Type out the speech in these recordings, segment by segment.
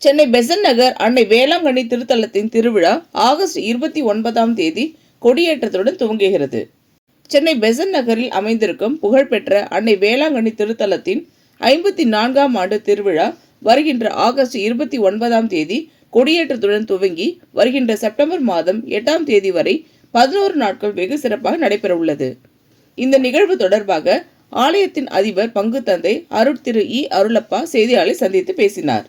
சென்னை பெசன்ட் நகர் அன்னை வேளாங்கண்ணி திருத்தலத்தின் திருவிழா ஆகஸ்ட் 29ஆம் தேதி கொடியேற்றத்துடன் துவங்குகிறது. சென்னை பெசன்ட் நகரில் அமைந்திருக்கும் புகழ்பெற்ற அன்னை வேளாங்கண்ணி திருத்தலத்தின் 54ஆம் ஆண்டு திருவிழா வருகின்ற ஆகஸ்ட் 29ஆம் தேதி கொடியேற்றத்துடன் துவங்கி வருகின்ற செப்டம்பர் மாதம் 8ஆம் தேதி வரை 11 நாட்கள் வெகு சிறப்பாக நடைபெற உள்ளது. இந்த நிகழ்வு தொடர்பாக ஆலயத்தின் அதிபர் பங்கு தந்தை அருட்திரு அருளப்பா செய்தியாளரை சந்தித்து பேசினார்.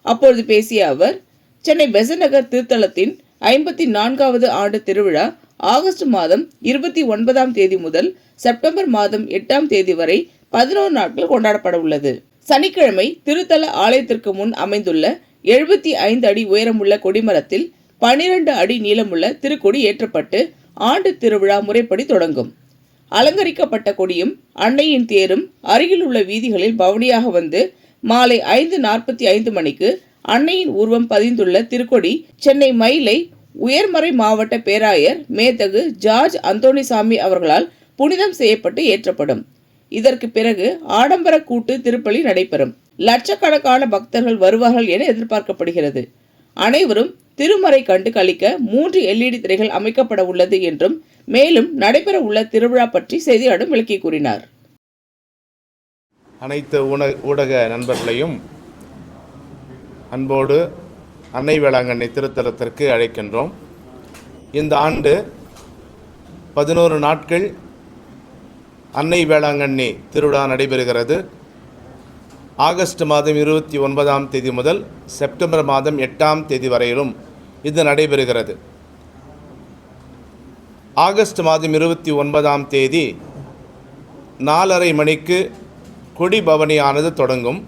அப்பொழுது பேசிய அவர், சென்னை பெசன்ட் நகர் திருத்தலத்தின் 54வது ஆண்டு திருவிழா ஆகஸ்ட் மாதம் 29ஆம் தேதி முதல் செப்டம்பர் மாதம் 8ஆம் தேதி வரை 11 நாட்கள் கொண்டாடப்பட உள்ளது. சனிக்கிழமை திருத்தல ஆலயத்திற்கு முன் அமைந்துள்ள 75 அடி உயரமுள்ள கொடிமரத்தில் 12 அடி நீளமுள்ள திருக்கொடி ஏற்றப்பட்டு ஆண்டு திருவிழா முறைப்படி தொடங்கும். அலங்கரிக்கப்பட்ட கொடியும் அன்னையின் தேரும் அருகில் உள்ள வீதிகளில் பவனியாக வந்து மாலை 5:45 மணிக்கு அன்னையின் உருவம் பதிந்துள்ள திருக்கொடி சென்னை மயிலை உயர்மறை மாவட்ட பேராயர் மேதகு ஜார்ஜ் அந்தோணிசாமி அவர்களால் புனிதம் செய்யப்பட்டு ஏற்றப்படும். இதற்கு பிறகு ஆடம்பர கூட்டு திருப்பலி நடைபெறும். லட்சக்கணக்கான பக்தர்கள் வருவார்கள் என எதிர்பார்க்கப்படுகிறது. அனைவரும் திருமறை கண்டு கழிக்க 3 LED திரைகள் அமைக்கப்பட உள்ளது என்றும் மேலும் நடைபெற உள்ள திருவிழா பற்றி செய்தியாளரிடம் விளக்கி கூறினார். அனைத்து ஊடக நண்பர்களையும் அன்போடு அன்னை வேளாங்கண்ணி திருத்தலத்திற்கு அழைக்கின்றோம். இந்த ஆண்டு 11 நாட்கள் அன்னை வேளாங்கண்ணி திருவிழா நடைபெறுகிறது. ஆகஸ்ட் மாதம் 29ஆம் தேதி முதல் செப்டம்பர் மாதம் 8ஆம் தேதி வரையிலும் இது நடைபெறுகிறது. ஆகஸ்ட் மாதம் 29ஆம் தேதி 4:30 மணிக்கு கொடி பவனியானது தொடங்கும்.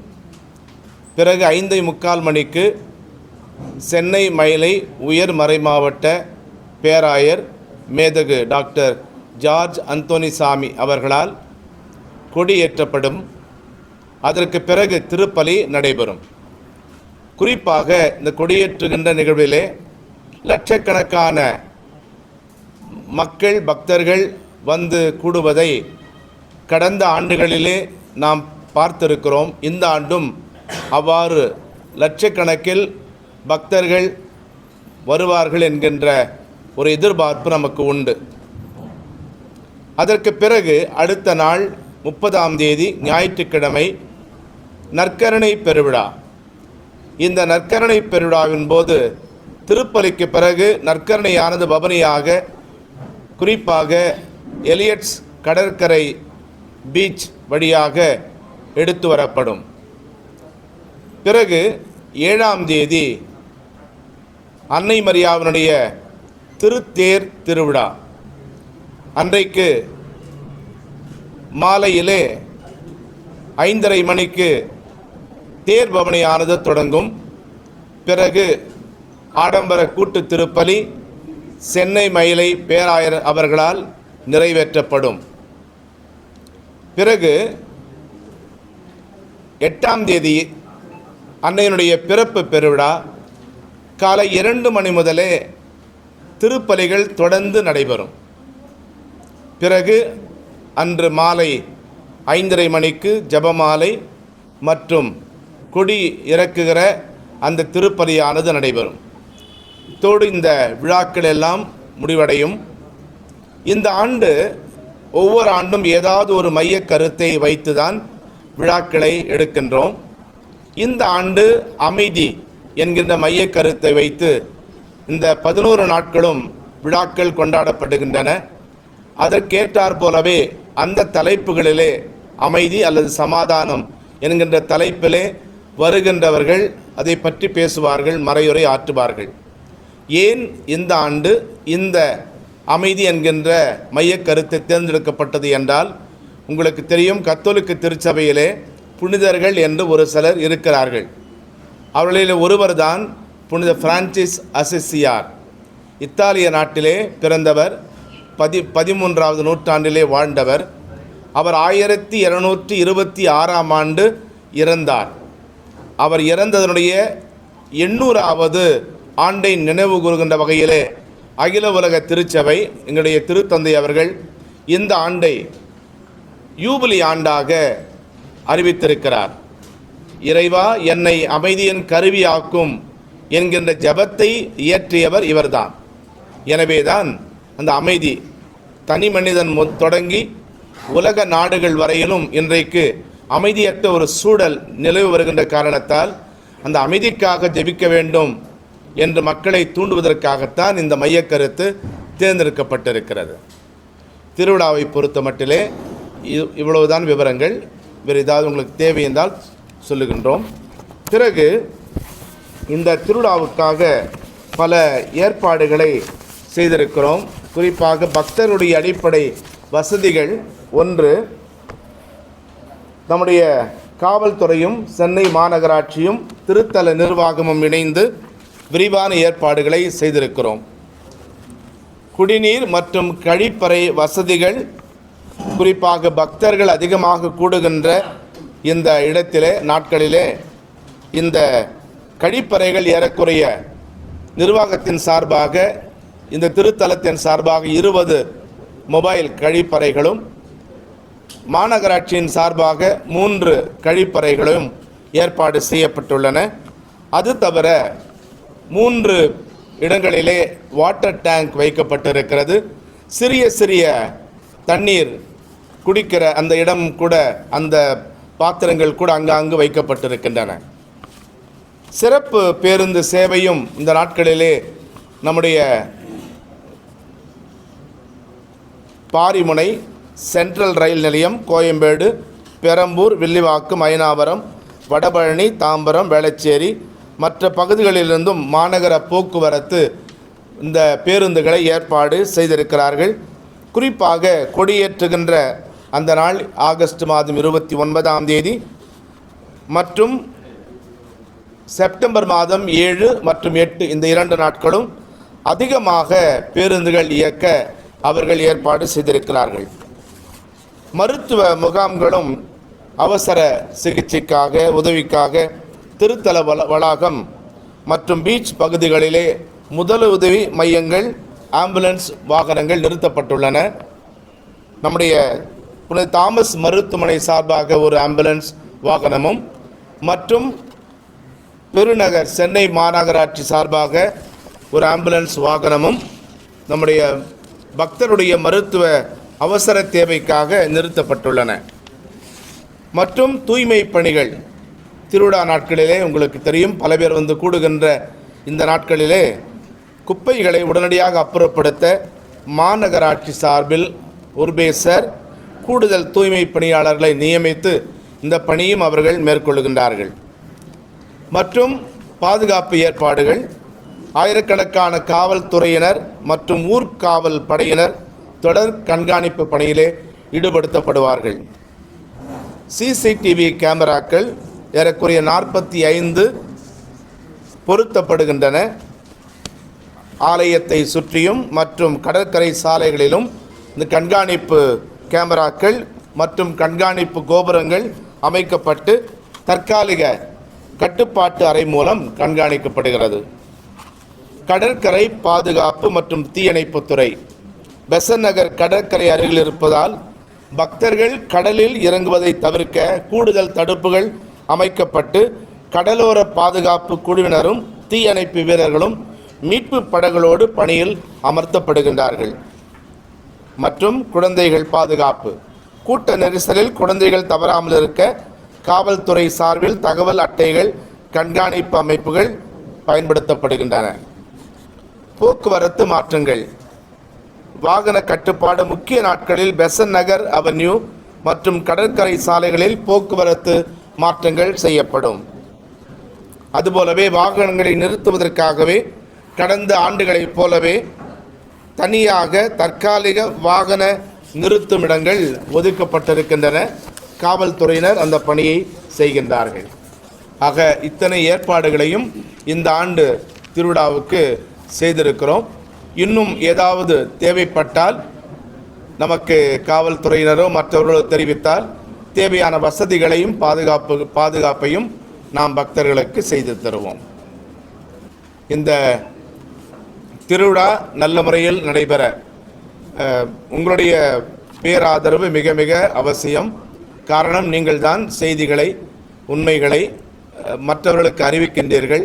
பிறகு 5:45 மணிக்கு சென்னை மயிலை உயர் மறை மாவட்ட பேராயர் மேதகு டாக்டர் ஜார்ஜ் அந்தோணிசாமி அவர்களால் கொடியேற்றப்படும். அதற்கு பிறகு திருப்பலி நடைபெறும். குறிப்பாக இந்த கொடியேற்றுகின்ற நிகழ்விலே லட்சக்கணக்கான மக்கள் பக்தர்கள் வந்து கூடுவதை கடந்த ஆண்டுகளிலே நாம் பார்த்திருக்கிறோம். இந்த ஆண்டும் அவ்வாறு லட்சக்கணக்கில் பக்தர்கள் வருவார்கள் என்கின்ற ஒரு எதிர்பார்ப்பு நமக்கு உண்டு. அதற்கு பிறகு அடுத்த நாள் 30ஆம் தேதி ஞாயிற்றுக்கிழமை நற்கருணை பெருவிழா. இந்த நற்கருணை பெருவிழாவின் போது திருப்பலிக்கு பிறகு நற்கருணையானது பவனியாக குறிப்பாக எலியட்ஸ் கடற்கரை பீச் வழியாக எடுத்து வரப்படும். பிறகு 7ஆம் தேதி அன்னை மரியாவினுடைய திருத்தேர் திருவிழா. அன்றைக்கு மாலையிலே 5:30 மணிக்கு தேர் பவனியானது தொடங்கும். பிறகு ஆடம்பர கூட்டு திருப்பலி சென்னை மயிலை பேராயர் அவர்களால் நிறைவேற்றப்படும். பிறகு 8ஆம் தேதி அன்னையினுடைய பிறப்பு பெருவிழா. காலை 2 மணி முதலே திருப்பலிகள் தொடர்ந்து நடைபெறும். பிறகு அன்று மாலை 5:30 மணிக்கு ஜெபமாலை மற்றும் கொடி இறக்குகிற அந்த திருப்பலியானது நடைபெறும். இத்தோடு இந்த விழாக்கள் எல்லாம் முடிவடையும். இந்த ஆண்டு ஒவ்வொரு ஆண்டும் ஏதாவது ஒரு மைய கருத்தை வைத்துதான் விழாக்களை எடுக்கின்றோம். இந்த ஆண்டு அமைதி என்கின்ற மைய கருத்தை வைத்து இந்த 11 நாட்களும் விழாக்கள் கொண்டாடப்படுகின்றன. அதற்கேற்றாற் போலவே அந்த தலைப்புகளிலே அமைதி அல்லது சமாதானம் என்கின்ற தலைப்பிலே வருகின்றவர்கள் அதை பற்றி பேசுவார்கள், மறையுரை ஆற்றுவார்கள். ஏன் இந்த ஆண்டு இந்த அமைதி என்கின்ற மைய கருத்தை தேர்ந்தெடுக்கப்பட்டது என்றால், உங்களுக்கு தெரியும், கத்தோலிக்க திருச்சபையிலே புனிதர்கள் என்று ஒரு சிலர் இருக்கிறார்கள். அவர்களில் ஒருவர் தான் புனித பிரான்சிஸ் அசிசியார். இத்தாலிய நாட்டிலே பிறந்தவர், 13ஆவது நூற்றாண்டிலே வாழ்ந்தவர். அவர் 1726ஆம் ஆண்டு இறந்தார். அவர் இறந்ததனுடைய 800வது ஆண்டை நினைவு கூறுகின்ற வகையிலே அகில உலக திருச்சபை எங்களுடைய திருத்தந்தை அவர்கள் இந்த ஆண்டை யூபிலி ஆண்டாக அறிவித்திருக்கிறார். இறைவா என்னை அமைதியின் கருவியாக்கும் என்கின்ற ஜெபத்தை இயற்றியவர் இவர்தான். எனவேதான் அந்த அமைதி தனி மனிதன் தொடங்கி உலக நாடுகள் வரையிலும் இன்றைக்கு அமைதியற்ற ஒரு சூழல் நிலவு வருகின்ற காரணத்தால் அந்த அமைதிக்காக ஜெபிக்க வேண்டும் என்று மக்களை தூண்டுவதற்காகத்தான் இந்த மையக்கருத்து தேர்ந்தெடுக்கப்பட்டிருக்கிறது. திருவிழாவை பொறுத்த மட்டிலே இவ்வளவுதான் விவரங்கள். வேறு ஏதாவது உங்களுக்கு தேவை என்றால் சொல்லுகின்றோம். பிறகு இந்த திருவிழாவுக்காக பல ஏற்பாடுகளை செய்திருக்கிறோம். குறிப்பாக பக்தருடைய அடிப்படை வசதிகள். ஒன்று, நம்முடைய காவல்துறையும் சென்னை மாநகராட்சியும் திருத்தல நிர்வாகமும் இணைந்து விரிவான ஏற்பாடுகளை செய்திருக்கிறோம். குடிநீர் மற்றும் கழிப்பறை வசதிகள், குறிப்பாக பக்தர்கள் அதிகமாக கூடுகின்ற இந்த இடத்திலே நாட்களிலே இந்த கழிப்பறைகள் ஏறக்குறைய நிர்வாகத்தின் சார்பாக இந்த திருத்தலத்தின் சார்பாக 20 மொபைல் கழிப்பறைகளும் மாநகராட்சியின் சார்பாக 3 கழிப்பறைகளும் ஏற்பாடு செய்யப்பட்டுள்ளன. அது தவிர 3 இடங்களிலே வாட்டர் டேங்க் வைக்கப்பட்டிருக்கிறது. சிறிய சிறிய தண்ணீர் குடிக்கிற அந்த இடம் கூட, அந்த பாத்திரங்கள் கூட அங்காங்கு வைக்கப்பட்டிருக்கின்றன. சிறப்பு பேருந்து சேவையும் இந்த நாட்களிலே நம்முடைய பாரிமுனை, சென்ட்ரல் ரயில் நிலையம், கோயம்பேடு, பெரம்பூர், வில்லிவாக்கம், அயனாவரம், வடபழனி, தாம்பரம், வேளச்சேரி மற்ற பகுதிகளிலிருந்தும் மாநகர போக்குவரத்து இந்த பேருந்துகளை ஏற்பாடு செய்திருக்கிறார்கள். குறிப்பாக கொடியேற்றுகின்ற அந்த நாள் ஆகஸ்ட் மாதம் 29ஆம் தேதி மற்றும் செப்டம்பர் மாதம் 7 மற்றும் 8 இந்த 2 நாட்களும் அதிகமாக பேருந்துகள் இயக்க அவர்கள் ஏற்பாடு செய்திருக்கிறார்கள். மருத்துவ முகாம்களும் அவசர சிகிச்சைக்காக உதவிக்காக திருத்தல வளாகம் மற்றும் பீச் பகுதிகளிலே முதலுதவி மையங்கள், ஆம்புலன்ஸ் வாகனங்கள் நிறுத்தப்பட்டுள்ளன. நம்முடைய புனித தாமஸ் மருத்துவமனை சார்பாக ஒரு ஆம்புலன்ஸ் வாகனமும் மற்றும் பெருநகர் சென்னை மாநகராட்சி சார்பாக ஒரு ஆம்புலன்ஸ் வாகனமும் நம்முடைய பக்தருடைய மருத்துவ அவசர தேவைக்காக நிறுத்தப்பட்டுள்ளன. மற்றும் தூய்மை பணிகள் திருவிழா நாட்களிலே உங்களுக்கு தெரியும், பல பேர் வந்து கூடுகின்ற இந்த நாட்களிலே குப்பைகளை உடனடியாக அப்புறப்படுத்த மாநகராட்சி சார்பில் உர்பேசர் கூடுதல் தூய்மை பணியாளர்களை நியமித்து இந்த பணியும் அவர்கள் மேற்கொள்கின்றார்கள். மற்றும் பாதுகாப்பு ஏற்பாடுகள், ஆயிரக்கணக்கான காவல்துறையினர் மற்றும் ஊர்காவல் படையினர் தொடர் கண்காணிப்பு பணியிலே ஈடுபடுத்தப்படுவார்கள். சிசிடிவி கேமராக்கள் ஏறக்குறைய 45 பொருத்தப்படுகின்றன. ஆலயத்தை சுற்றியும் மற்றும் கடற்கரை சாலைகளிலும் இந்த கண்காணிப்பு கேமராக்கள் மற்றும் கண்காணிப்பு கோபுரங்கள் அமைக்கப்பட்டு தற்காலிக கட்டுப்பாட்டு அறை மூலம் கண்காணிக்கப்படுகிறது. கடற்கரை பாதுகாப்பு மற்றும் தீயணைப்புத்துறை பெசன்ட் நகர் கடற்கரை அருகில் இருப்பதால் பக்தர்கள் கடலில் இறங்குவதை தவிர்க்க கூடுதல் தடுப்புகள் அமைக்கப்பட்டு கடலோர பாதுகாப்பு குழுவினரும் தீயணைப்பு வீரர்களும் மீட்பு படகளோடு பணியில் அமர்த்தப்படுகின்றார்கள். மற்றும் குழந்தைகள் பாதுகாப்பு, கூட்ட நெரிசலில் குழந்தைகள் தவறாமல் இருக்க காவல்துறை சார்பில் தகவல் அட்டைகள், கண்காணிப்பு அமைப்புகள் பயன்படுத்தப்படுகின்றன. போக்குவரத்து மாற்றங்கள், வாகன கட்டுப்பாடு முக்கிய நாட்களில் பெசன்ட் நகர் அவென்யூ மற்றும் கடற்கரை சாலைகளில் போக்குவரத்து மாற்றங்கள் செய்யப்படும். அதுபோலவே வாகனங்களை நிறுத்துவதற்காகவே கடந்த ஆண்டுகளைப் போலவே தனியாக தற்காலிக வாகன நிறுத்துமிடங்கள் ஒதுக்கப்பட்டிருக்கின்றன. காவல்துறையினர் அந்த பணியை செய்கின்றார்கள். ஆக இத்தனை ஏற்பாடுகளையும் இந்த ஆண்டு திருவிழாவுக்கு செய்திருக்கிறோம். இன்னும் ஏதாவது தேவைப்பட்டால் நமக்கு காவல்துறையினரோ மற்றவர்களோ தெரிவித்தால் தேவையான வசதிகளையும் பாதுகாப்பையும் நாம் பக்தர்களுக்கு செய்து தருவோம். இந்த திருவிழா நல்ல முறையில் நடைபெற உங்களுடைய பேராதரவு மிக மிக அவசியம். காரணம், நீங்கள் தான் செய்திகளை, உண்மைகளை மற்றவர்களுக்கு அறிவிக்கின்றீர்கள்.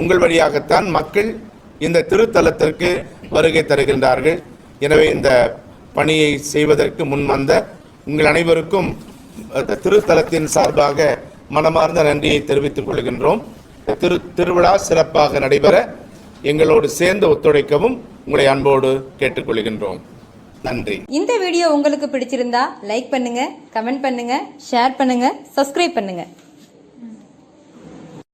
உங்கள் வழியாகத்தான் மக்கள் இந்த திருத்தலத்திற்கு வருகை தருகின்றார்கள். எனவே இந்த பணியை செய்வதற்கு முன் வந்த உங்கள் அனைவருக்கும் திருத்தலத்தின் சார்பாக மனமார்ந்த நன்றியை தெரிவித்துக் கொள்கின்றோம். திருவிழா சிறப்பாக நடைபெற எங்களோடு சேர்ந்து ஒத்துழைக்கவும் உங்களை அன்போடு கேட்டுக்கொள்கின்றோம். நன்றி. இந்த வீடியோ உங்களுக்கு பிடிச்சிருந்தா லைக் பண்ணுங்க, கமெண்ட் பண்ணுங்க, ஷேர் பண்ணுங்க, சப்ஸ்கிரைப் பண்ணுங்க.